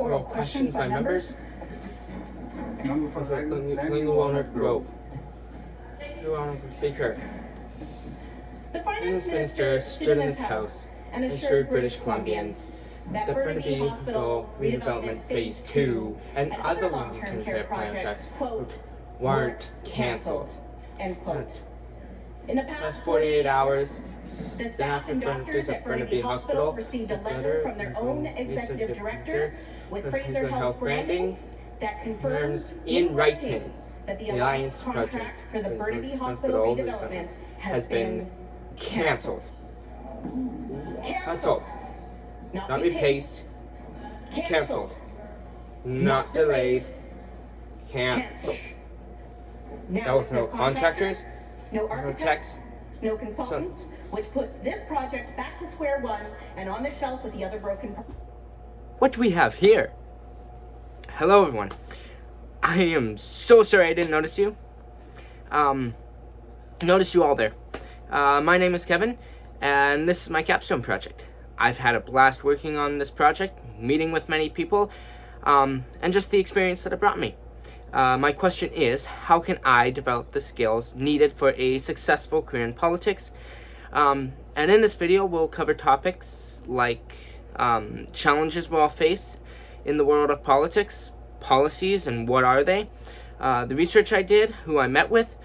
Oral questions by members. Member for Lingle Grove. Your Honorable Speaker. The Finance Minister stood in this House and assured British Columbians that Burnaby Hospital Redevelopment Phase 2 and other long-term care projects, quote, weren't cancelled. end quote. In the Last past 48 hours, the staff and doctors at Burnaby Hospital received a letter from their own executive director with Fraser Health branding that confirms in writing that the Alliance contract for the Burnaby Hospital redevelopment has been cancelled. canceled. Not replaced. Cancelled. Not delayed. Cancelled. Now with no contractors, no no architects, techs. no consultants, which puts this project back to square one and on the shelf with the other broken What do we have here? Hello, everyone. I am so sorry I didn't notice you. Notice you all there. My name is Kevin, and this is my Capstone project. I've had a blast working on this project, meeting with many people, and just the experience that it brought me. My question is, how can I develop the skills needed for a successful career in politics? And in this video, we'll cover topics like challenges we'll all face in the world of politics, policies, and what are they, the research I did, who I met with,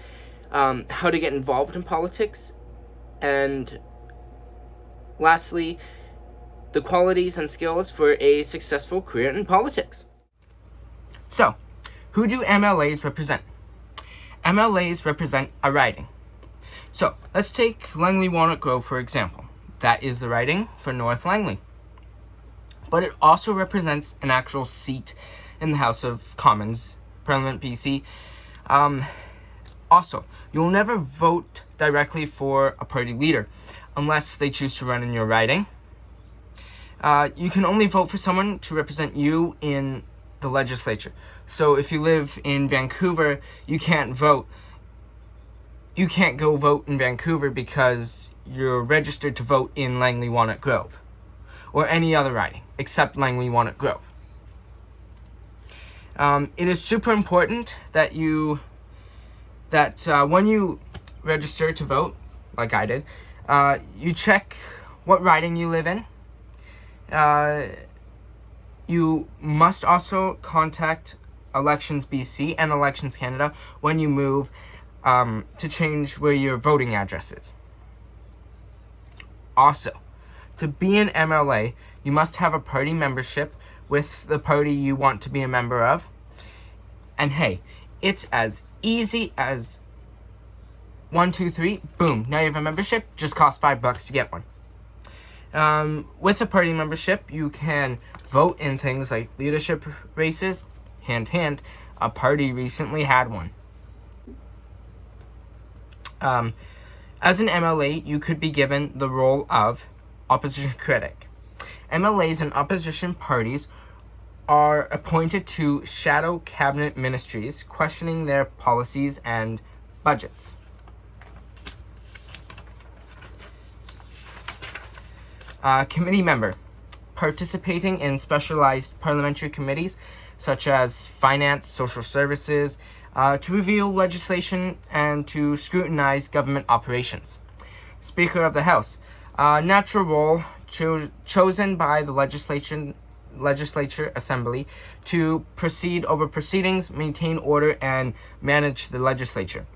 how to get involved in politics, and lastly, the qualities and skills for a successful career in politics. So, who do MLAs represent? MLAs represent a riding. So, let's take Langley-Walnut Grove for example. That is the riding for North Langley. But it also represents an actual seat in the House of Commons, Parliament BC. Also, you'll never vote directly for a party leader unless they choose to run in your riding. You can only vote for someone to represent you in the legislature. So if you live in Vancouver, you can't vote. You can't go vote in Vancouver because you're registered to vote in Langley-Walnut Grove or any other riding except Langley-Walnut Grove. It is super important that when you register to vote, like I did, you check what riding you live in. You must also contact Elections BC and Elections Canada when you move to change where your voting address is. Also, to be an MLA, you must have a party membership with the party you want to be a member of. And hey, it's as easy as 1, 2, 3, boom, now you have a membership, just costs $5 to get one. With a party membership, you can vote in things like leadership races. Hint, hint, a party recently had one. As an MLA, you could be given the role of opposition critic. MLAs and opposition parties are appointed to shadow cabinet ministries, questioning their policies and budgets. Committee member, participating in specialized parliamentary committees such as finance, social services, to review legislation and to scrutinize government operations. Speaker of the House, natural role chosen by the legislature assembly to proceed over proceedings, maintain order, and manage the legislature.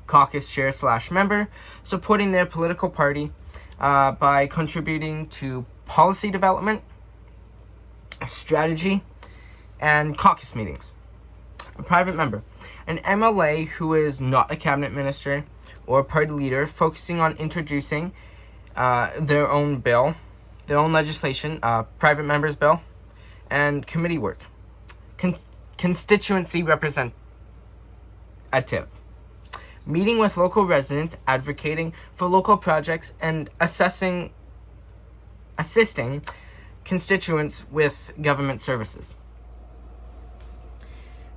Caucus chair / member, supporting their political party by contributing to policy development, strategy, and caucus meetings. A private member, an MLA who is not a cabinet minister or party leader, focusing on introducing their own bill, their own legislation, private members bill, and committee work. Constituency representative, meeting with local residents, advocating for local projects, and assisting constituents with government services.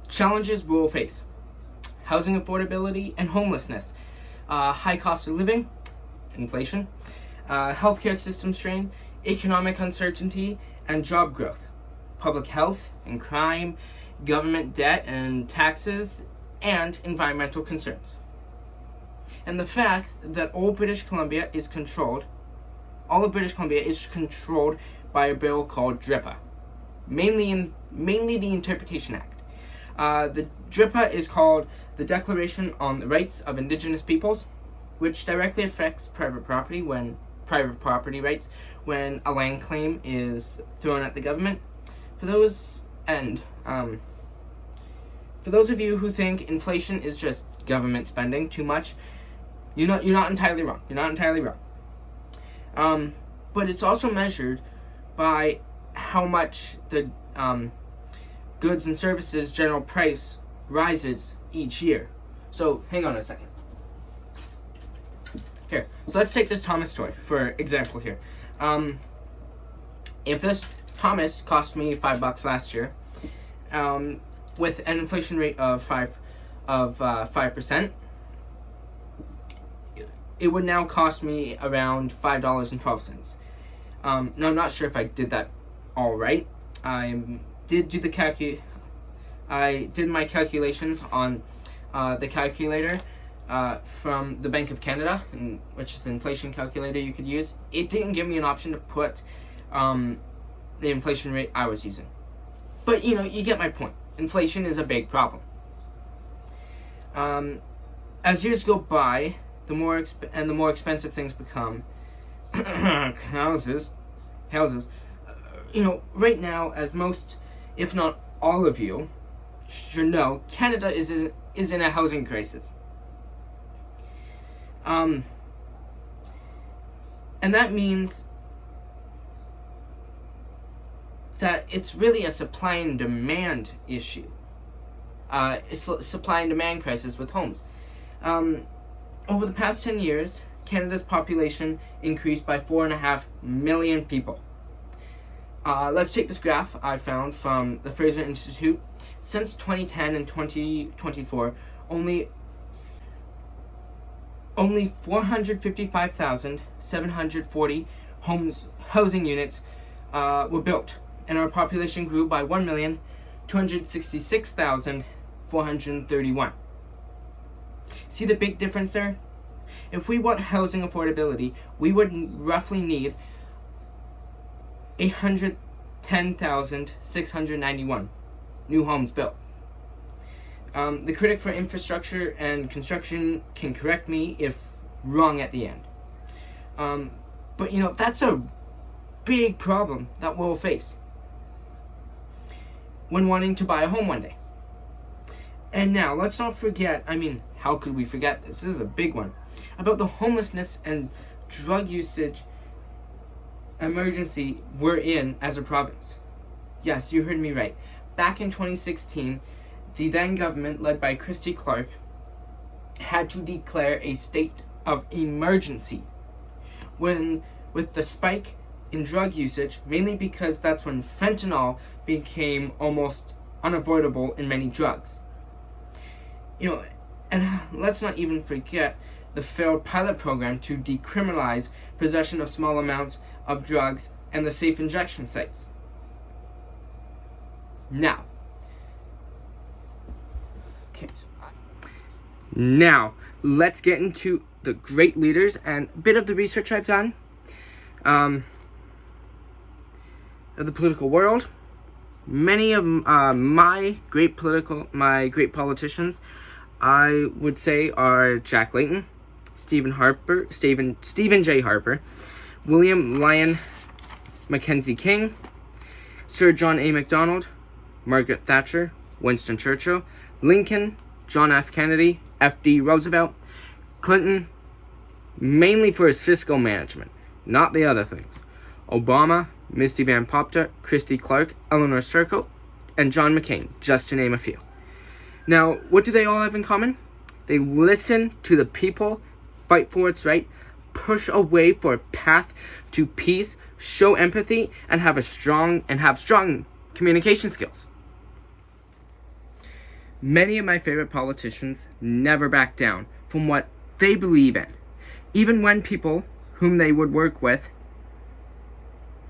Challenges we will face: housing affordability and homelessness, high cost of living, inflation, healthcare system strain, economic uncertainty, and job growth. public health and crime, government debt and taxes, and environmental concerns. And the fact that all of British Columbia is controlled by a bill called DRIPA, mainly the Interpretation Act. The DRIPA is called the Declaration on the Rights of Indigenous Peoples, which directly affects private property rights when a land claim is thrown at the government. For those of you who think inflation is just government spending too much, you're not entirely wrong. But it's also measured by how much the goods and services general price rises each year. So hang on a second. Here, so let's take this Thomas toy for example here. If this Thomas cost me $5 last year, with an inflation rate of 5%, it would now cost me around $5.12. Now I'm not sure if I did that all right. I did my calculations on the calculator from the Bank of Canada, which is an inflation calculator you could use. It didn't give me an option to put the inflation rate I was using. But you get my point. Inflation is a big problem. As years go by, the more expensive things become. houses. Right now, as most, if not all of you, should know, Canada is in a housing crisis. And that means that it's really a supply and demand issue. It's a supply and demand crisis with homes. Over the past 10 years, Canada's population increased by 4.5 million people. Let's take this graph I found from the Fraser Institute. Since 2010 and 2024, only 455,740 housing units were built, and our population grew by 1,266,431. See the big difference there? If we want housing affordability, we would roughly need 810,691 new homes built. The critic for infrastructure and construction can correct me if wrong at the end. But that's a big problem that we'll face when wanting to buy a home one day. And now, let's not forget, how could we forget this? This is a big one. About the homelessness and drug usage emergency we're in as a province. Yes, you heard me right. Back in 2016, the then government, led by Christy Clark, had to declare a state of emergency with the spike in drug usage, mainly because that's when fentanyl became almost unavoidable in many drugs. And let's not even forget the failed pilot program to decriminalize possession of small amounts of drugs and the safe injection sites. Now, let's get into the great leaders and a bit of the research I've done of the political world. Many of my great politicians, I would say, are Jack Layton, Stephen J. Harper, William Lyon Mackenzie King, Sir John A. Macdonald, Margaret Thatcher, Winston Churchill, Lincoln, John F. Kennedy, F.D. Roosevelt, Clinton, mainly for his fiscal management, not the other things, Obama, Misty Van Popta, Christy Clark, Eleanor Sturkle, and John McCain, just to name a few. Now, what do they all have in common? They listen to the people, fight for what's right, push a way for a path to peace, show empathy, and have strong communication skills. Many of my favorite politicians never back down from what they believe in, even when people whom they would work with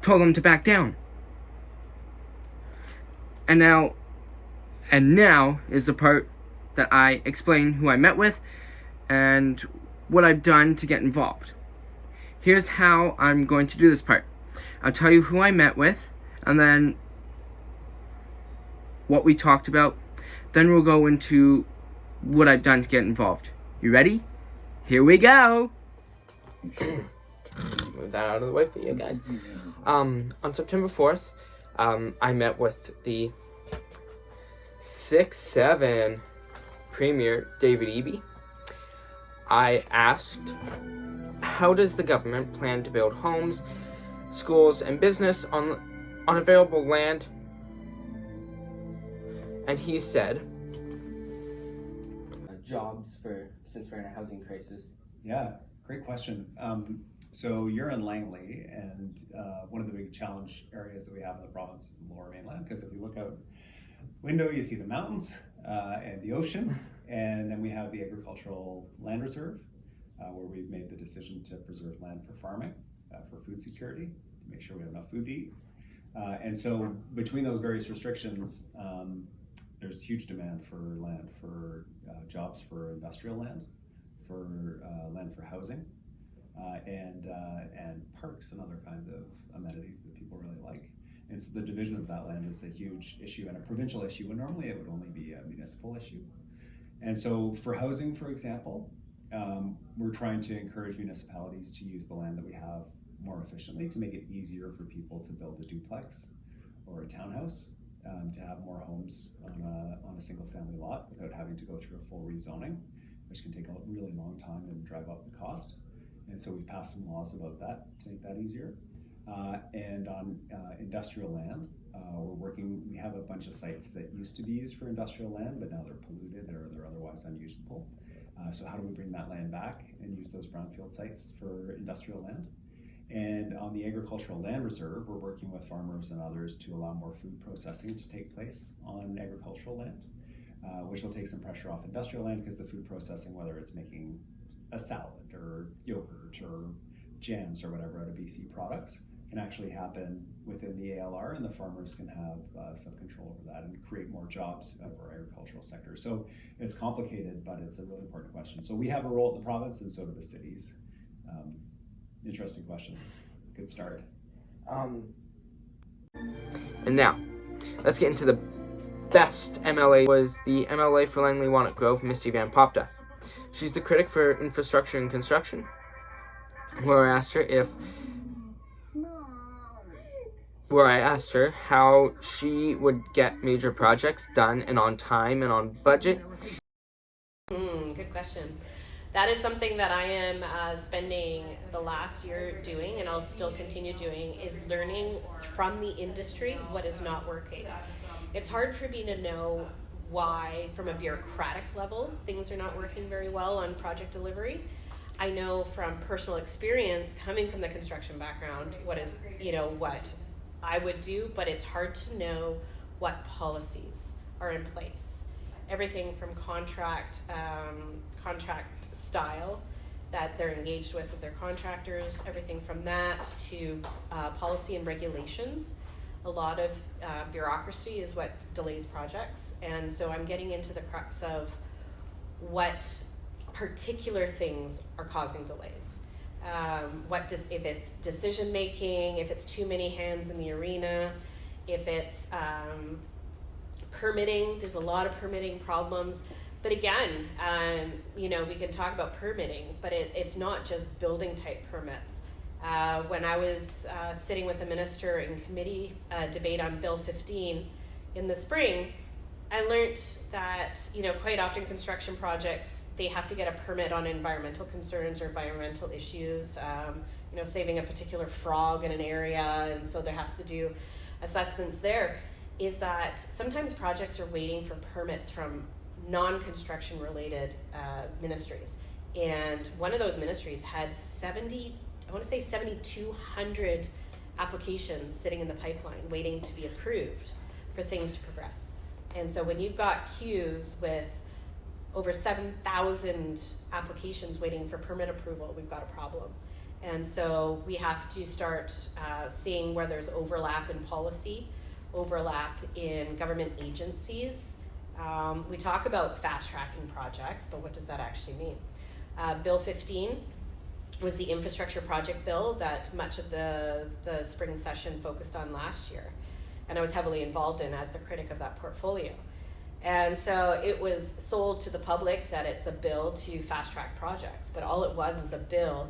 told them to back down. And now is the part that I explain who I met with and what I've done to get involved. Here's how I'm going to do this part. I'll tell you who I met with, and then what we talked about. Then we'll go into what I've done to get involved. You ready? Here we go! Move that out of the way for you guys. On September 4th, I met with the 6'7" Premier David Eby. I asked, how does the government plan to build homes, schools, and business on available land? And he said, jobs since we're in a housing crisis. Yeah, great question. So you're in Langley, and one of the big challenge areas that we have in the province is the Lower Mainland, because if you look out window, you see the mountains and the ocean, and then we have the agricultural land reserve, where we've made the decision to preserve land for farming, for food security, to make sure we have enough food to eat. And so between those various restrictions, there's huge demand for land, for jobs for industrial land, for land for housing, and parks and other kinds of amenities that people really like. And so the division of that land is a huge issue and a provincial issue, when normally it would only be a municipal issue. And so for housing, for example, we're trying to encourage municipalities to use the land that we have more efficiently, to make it easier for people to build a duplex or a townhouse, to have more homes on a single family lot without having to go through a full rezoning, which can take a really long time and drive up the cost. And so we passed some laws about that to make that easier. And on industrial land, we have a bunch of sites that used to be used for industrial land, but now they're polluted or they're otherwise unusable. So how do we bring that land back and use those brownfield sites for industrial land? And on the agricultural land reserve, we're working with farmers and others to allow more food processing to take place on agricultural land, which will take some pressure off industrial land, because the food processing, whether it's making a salad or yogurt or jams or whatever out of BC products, can actually happen within the ALR, and the farmers can have some control over that and create more jobs out of our agricultural sector. So it's complicated, but it's a really important question. So we have a role at the province, and so do the cities. Interesting question. Good start. And now, let's get into the best MLA. Was the MLA for Langley Walnut Grove, Misty Van Popta. She's the critic for infrastructure and construction, where I asked her how she would get major projects done and on time and on budget. Good question. That is something that I am spending the last year doing, and I'll still continue doing, is learning from the industry what is not working. It's hard for me to know why, from a bureaucratic level, things are not working very well on project delivery. I know from personal experience, coming from the construction background, what I would do, but it's hard to know what policies are in place. Everything from contract style that they're engaged with their contractors, everything from that to policy and regulations. A lot of bureaucracy is what delays projects, and so I'm getting into the crux of what particular things are causing delays. If it's decision making, if it's too many hands in the arena, if it's permitting. There's a lot of permitting problems. But again, we can talk about permitting, but it's not just building type permits. When I was sitting with a minister in committee debate on Bill 15 in the spring, I learned that, quite often construction projects, they have to get a permit on environmental concerns or environmental issues, saving a particular frog in an area, and so there has to do assessments there. Is that sometimes projects are waiting for permits from non-construction related ministries. And one of those ministries had 7,200 applications sitting in the pipeline waiting to be approved for things to progress. And so when you've got queues with over 7,000 applications waiting for permit approval, we've got a problem. And so we have to start seeing where there's overlap in policy, overlap in government agencies. We talk about fast tracking projects, but what does that actually mean? Bill 15 was the infrastructure project bill that much of the spring session focused on last year. And I was heavily involved in as the critic of that portfolio. And so it was sold to the public that it's a bill to fast track projects, but all it was is a bill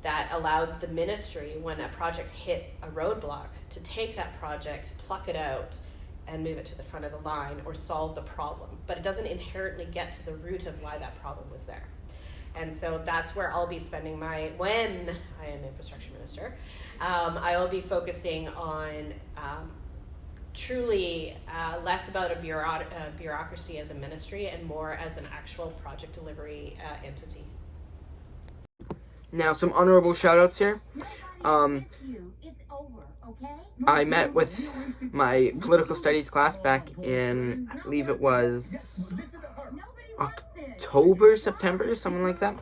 that allowed the ministry, when a project hit a roadblock, to take that project, pluck it out, and move it to the front of the line or solve the problem. But it doesn't inherently get to the root of why that problem was there. And so that's where I'll be spending when I am infrastructure minister, I will be focusing on truly less about a bureaucracy as a ministry and more as an actual project delivery entity. Now, some honorable shout-outs here. I met with my political studies class back in, I believe it was October, September, something like that.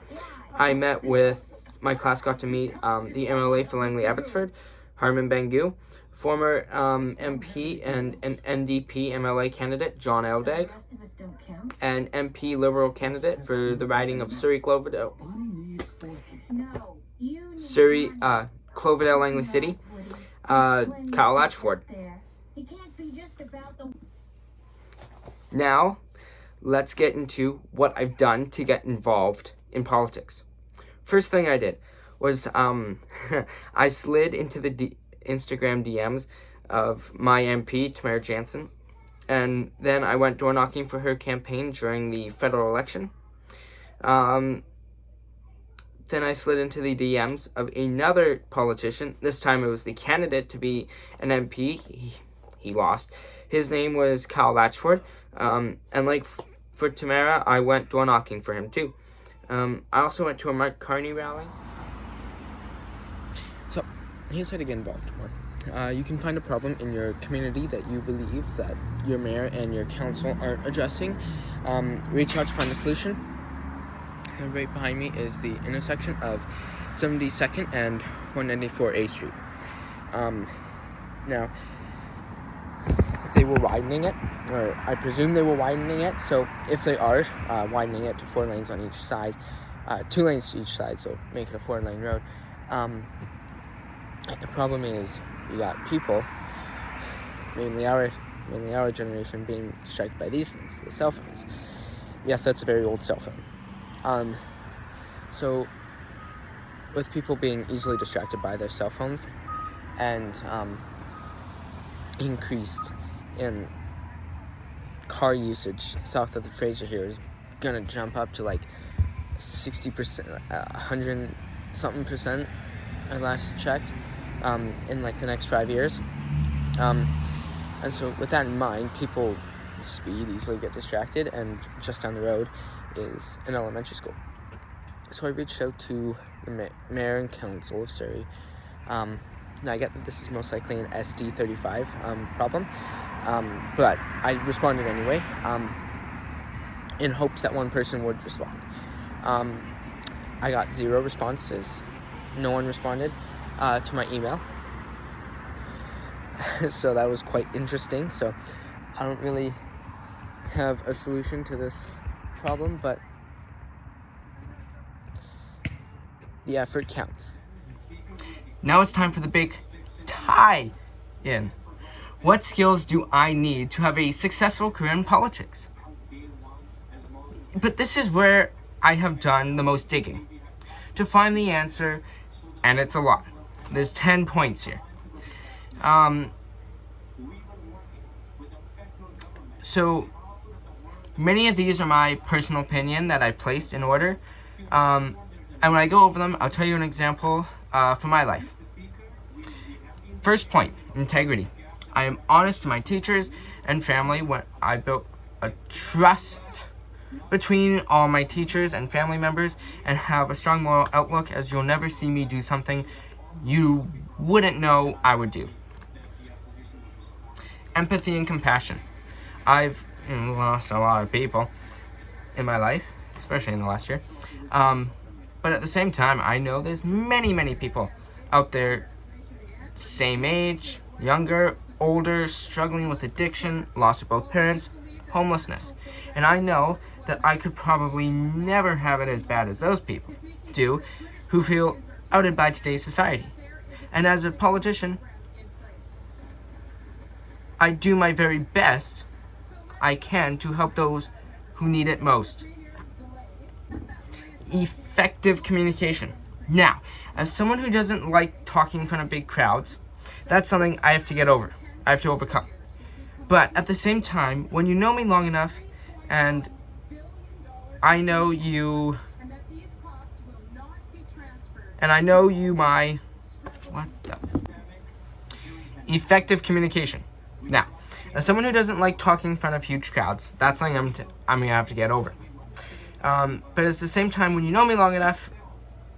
I met with, my class got to meet the MLA for Langley Abbotsford, Harman Bangu, former MP and an NDP MLA candidate, John Eldag, and MP Liberal candidate for the riding of Cloverdale, Langley City, Kyle Latchford. Now, let's get into what I've done to get involved in politics. First thing I did was I slid into the Instagram DMs of my MP, Tamara Jansen, and then I went door knocking for her campaign during the federal election. Then I slid into the DMs of another politician. This time it was the candidate to be an MP. He lost. His name was Kyle Latchford. And like for Tamara, I went door knocking for him too. I also went to a Mark Carney rally. So, here's how to get involved more. You can find a problem in your community that you believe that your mayor and your council aren't addressing. Reach out to find a solution. And right behind me is the intersection of 72nd and 194A Street. Now, they were widening it, or I presume they were widening it, so if they are widening it to 4 lanes on each side, 2 lanes to each side, so make it a 4-lane road, the problem is you got people, mainly our generation, being distracted by these things, the cell phones. Yes, that's a very old cell phone. So with people being easily distracted by their cell phones and increased in car usage south of the Fraser here is gonna jump up to like 60%, 100 something percent I last checked, in like the next 5 years. And so with that in mind, people speed, easily get distracted, and just down the road is an elementary school. So I reached out to the mayor and council of Surrey. Now I get that this is most likely an SD35 problem, but I responded anyway, in hopes that one person would respond. I got 0 responses. No one responded to my email. So that was quite interesting. So I don't really have a solution to this problem, but the effort counts. Now it's time for the big tie-in. What skills do I need to have a successful career in politics? But this is where I have done the most digging to find the answer, and it's a lot. There's 10 points here. So many of these are my personal opinion that I placed in order. And when I go over them, I'll tell you an example from my life. First point, integrity. I am honest to my teachers and family when I built a trust between all my teachers and family members and have a strong moral outlook, as you'll never see me do something you wouldn't know I would do. Empathy and compassion. I've lost a lot of people in my life, especially in the last year. But at the same time, I know there's many, many people out there, same age, younger, older, struggling with addiction, loss of both parents, homelessness. And I know that I could probably never have it as bad as those people do who feel outed by today's society. And as a politician, I do my very best I can to help those who need it most. Effective communication. Now, as someone who doesn't like talking in front of big crowds, that's something I have to get over. I have to overcome. But at the same time, when you know me long enough and I know you effective communication. Now, as someone who doesn't like talking in front of huge crowds, that's something I'm gonna have to get over. But at the same time, when you know me long enough,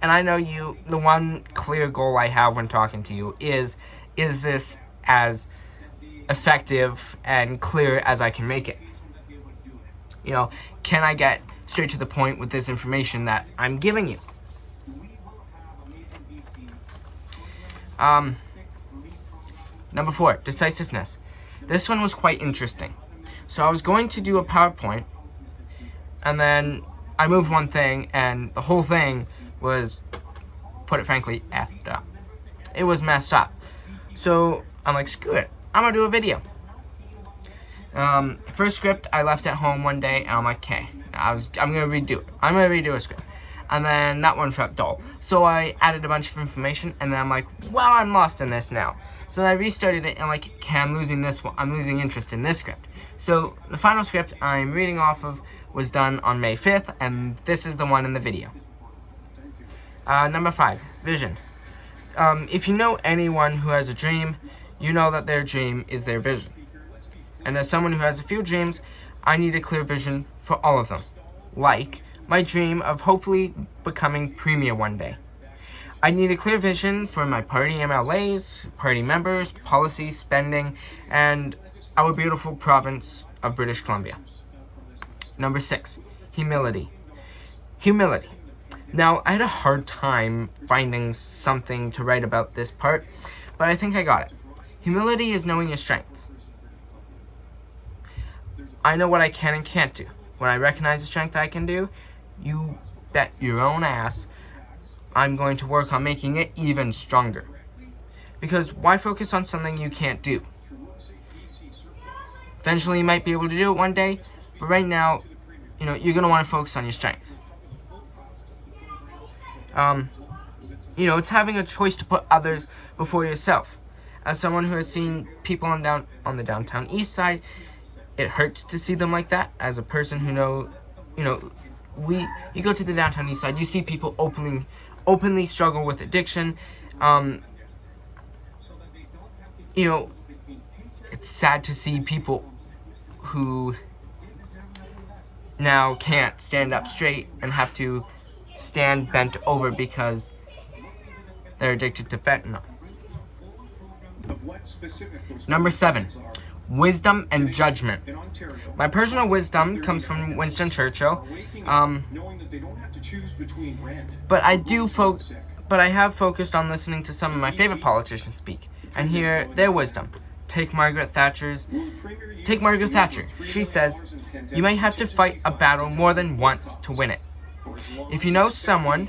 and I know you, the one clear goal I have when talking to you is this as effective and clear as I can make it? You know, can I get straight to the point with this information that I'm giving you? Number 4, decisiveness. This one was quite interesting. So I was going to do a PowerPoint, and then I moved one thing, and the whole thing was, put it frankly, effed up. It was messed up. So I'm like, screw it, I'm gonna do a video. First script I left at home one day, and I'm like, okay, I'm gonna redo it. I'm gonna redo a script. And then that one felt dull. So I added a bunch of information, and then I'm like, well, I'm lost in this now. So then I restarted it, and like, okay, I'm losing this one. I'm losing interest in this script. So the final script I'm reading off of was done on May 5th, and this is the one in the video. Number 5, vision. If you know anyone who has a dream, you know that their dream is their vision. And as someone who has a few dreams, I need a clear vision for all of them. Like my dream of hopefully becoming premier one day. I need a clear vision for my party MLAs, party members, policies, spending, and our beautiful province of British Columbia. Number 6, humility. Humility. Now, I had a hard time finding something to write about this part, but I think I got it. Humility is knowing your strengths. I know what I can and can't do. When I recognize the strength I can do, you bet your own ass I'm going to work on making it even stronger. Because why focus on something you can't do? Eventually you might be able to do it one day, but right now, you're going to want to focus on your strength. It's having a choice to put others before yourself. As someone who has seen people on the downtown east side, it hurts to see them like that. As a person who you go to the downtown east side, you see people openly struggle with addiction. It's sad to see people who now can't stand up straight and have to stand bent over because they're addicted to fentanyl. Number 7, wisdom and judgment. My personal wisdom comes from Winston Churchill, but I have focused on listening to some of my favorite politicians speak and hear their wisdom. Take Margaret Thatcher. She says, you might have to fight a battle more than once to win it. If you know someone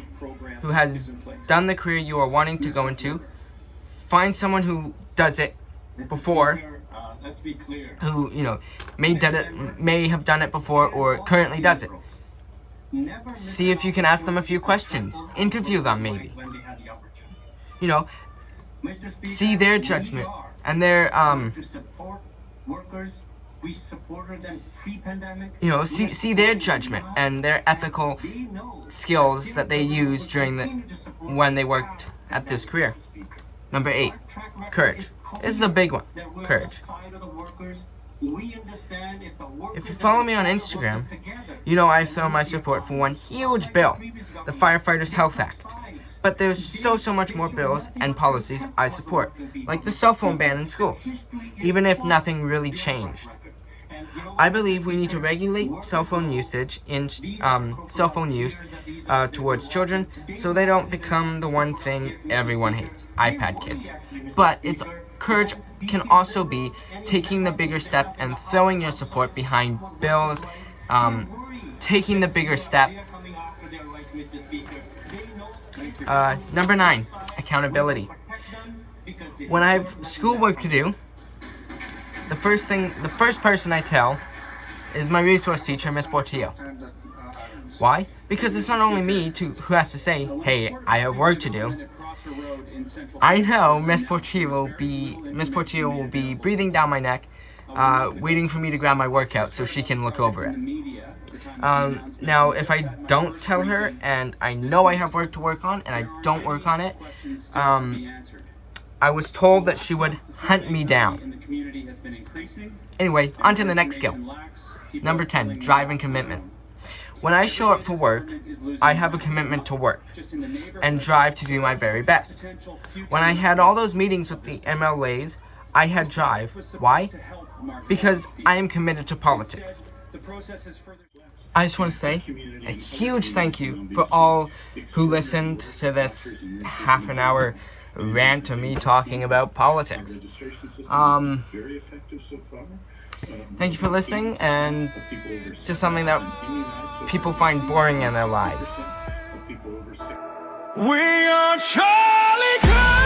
who has done the career you are wanting to go into, find someone who does it before, who may have done it before or currently does it. See if you can ask them a few questions. Interview them, maybe. See their judgment and their see their judgment and their ethical skills that they used when they worked at this career. Number 8, courage. This is a big one. Courage. If you follow me on Instagram, I've thrown my support for one huge bill, the Firefighters Health Act. But there's so much more bills and policies I support, like the cell phone ban in schools, even if nothing really changed. I believe we need to regulate cell phone usage towards children so they don't become the one thing everyone hates, iPad kids. But it's courage can also be taking the bigger step and throwing your support behind bills, taking the bigger step. Number 9, accountability. When I have schoolwork to do, the first person I tell is my resource teacher, Miss Portillo. Why? Because it's not only me who has to say, hey, I have work to do. I know Miss Portillo will be breathing down my neck, waiting for me to grab my workout so she can look over it. Now, if I don't tell her and I know I have work to work on and I don't work on it, I was told that she would hunt me down. Anyway, on to the next skill. Number 10, drive and commitment. When I show up for work, I have a commitment to work and drive to do my very best. When I had all those meetings with the MLAs, I had drive. Why? Because I am committed to politics. I just want to say a huge thank you for all who listened to this half an hour rant of me talking about politics. Thank you for listening, and just something that people find boring in their lives. We are Charlie Kirk.